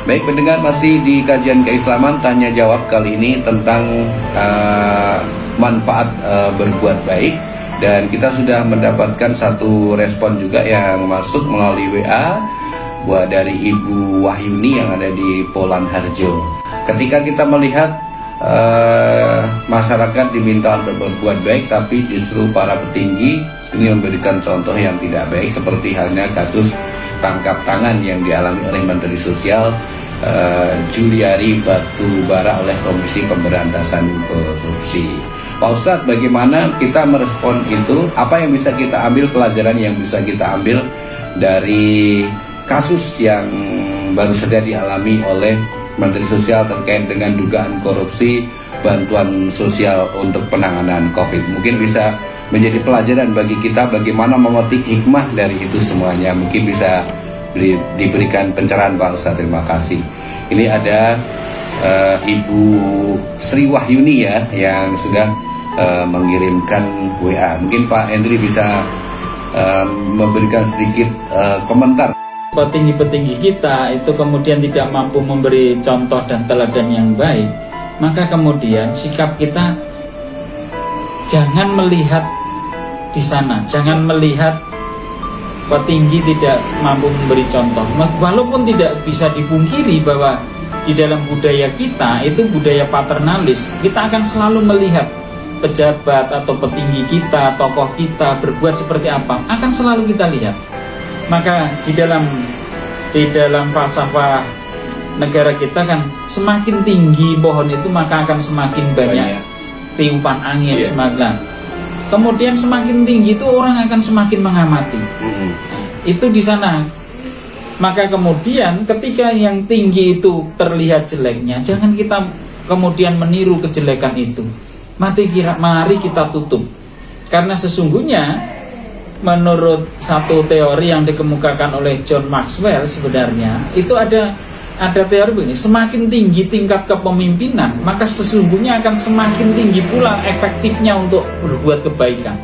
Baik pendengar, masih di kajian keislaman tanya jawab kali ini tentang manfaat berbuat baik, dan kita sudah mendapatkan satu respon juga yang masuk melalui WA dari Ibu Wahyuni yang ada di Polan Harjo. Ketika kita melihat masyarakat diminta untuk berbuat baik, tapi justru para petinggi ini memberikan contoh yang tidak baik, seperti halnya kasus tangkap tangan yang dialami oleh Menteri Sosial Juliari Batubara oleh Komisi Pemberantasan Korupsi. Pak Ustadz, bagaimana kita merespon itu? Apa yang bisa kita ambil, pelajaran yang bisa kita ambil dari kasus yang baru saja dialami oleh Menteri Sosial terkait dengan dugaan korupsi bantuan sosial untuk penanganan COVID? Mungkin bisa menjadi pelajaran bagi kita bagaimana memetik hikmah dari itu semuanya. Mungkin bisa diberikan pencerahan Pak Ustadz. Terima kasih. Ini ada Ibu Sri Wahyuni ya, yang sudah mengirimkan WA. Mungkin Pak Hendri bisa memberikan sedikit komentar. Petinggi-petinggi kita itu kemudian tidak mampu memberi contoh dan teladan yang baik, maka kemudian sikap kita jangan melihat di sana, jangan melihat petinggi tidak mampu memberi contoh. Walaupun tidak bisa dipungkiri bahwa di dalam budaya kita itu budaya paternalis, kita akan selalu melihat pejabat atau petinggi kita, tokoh kita berbuat seperti apa, akan selalu kita lihat. Maka di dalam falsafah negara kita kan, semakin tinggi pohon itu maka akan semakin banyak tiupan angin, semakin. Kemudian semakin tinggi itu orang akan semakin mengamati. Itu di sana. Maka kemudian ketika yang tinggi itu terlihat jeleknya, jangan kita kemudian meniru kejelekan itu. Mari kita tutup. Karena sesungguhnya menurut satu teori yang dikemukakan oleh John Maxwell, sebenarnya itu ada teori begini: semakin tinggi tingkat kepemimpinan, maka sesungguhnya akan semakin tinggi pula efektifnya untuk berbuat kebaikan.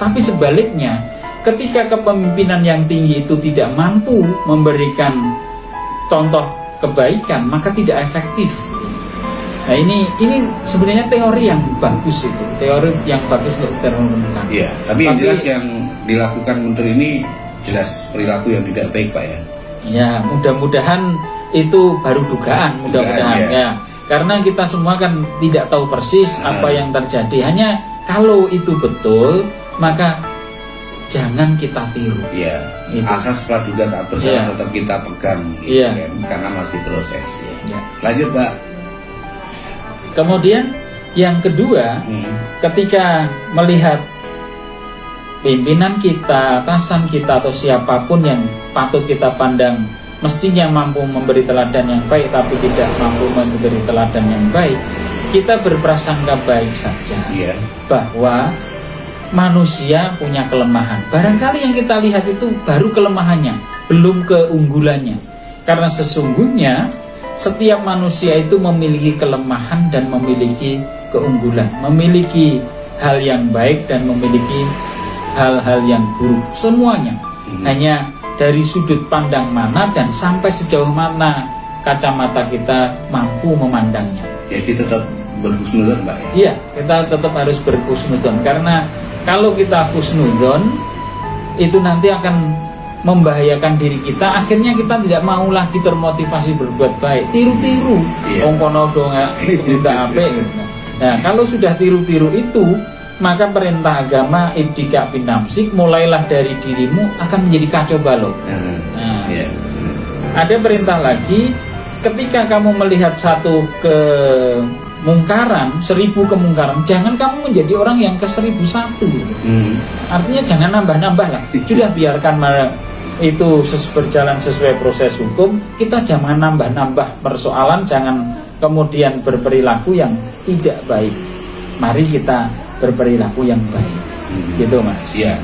Tapi sebaliknya, ketika kepemimpinan yang tinggi itu tidak mampu memberikan contoh kebaikan, maka tidak efektif. Nah ini sebenarnya teori yang bagus, itu teori yang bagus untuk termenungkan. Iya, tapi yang jelas yang dilakukan menteri ini jelas perilaku yang tidak baik, Pak ya. Ya, mudah-mudahan itu baru dugaan, mudah-mudahan ya. Karena kita semua kan tidak tahu persis apa yang terjadi. Hanya kalau itu betul, maka jangan kita tiru. Iya. Asas praduga tak bersalah tetap kita pegang, gitu kan? Karena masih proses. Ya. Lanjut, Pak. Kemudian yang kedua, ketika melihat pimpinan kita, atasan kita, atau siapapun yang patut kita pandang mestinya mampu memberi teladan yang baik tapi tidak mampu memberi teladan yang baik, kita berprasangka baik saja bahwa manusia punya kelemahan. Barangkali yang kita lihat itu baru kelemahannya, belum keunggulannya. Karena sesungguhnya setiap manusia itu memiliki kelemahan dan memiliki keunggulan, memiliki hal yang baik dan memiliki hal-hal yang buruk, semuanya. Hanya dari sudut pandang mana dan sampai sejauh mana kacamata kita mampu memandangnya. Jadi tetap berhusnuzon, Mbak. Iya, kita tetap harus berhusnuzon, karena kalau kita husnuzon itu nanti akan membahayakan diri kita. Akhirnya kita tidak mau lagi termotivasi berbuat baik, tiru-tiru kono dong minta apa. Nah, kalau sudah tiru-tiru itu, maka perintah agama ibtika binafsik, mulailah dari dirimu, akan menjadi kacau balau. Ada perintah lagi, ketika kamu melihat satu kemungkaran, 1000 kemungkaran, jangan kamu menjadi orang yang ke 1001. Artinya jangan nambah-nambah lah. Sudah biarkan itu berjalan sesuai proses hukum. Kita jangan nambah-nambah persoalan, jangan kemudian berperilaku yang tidak baik. Mari kita berperilaku yang baik, gitu Mas. Iya.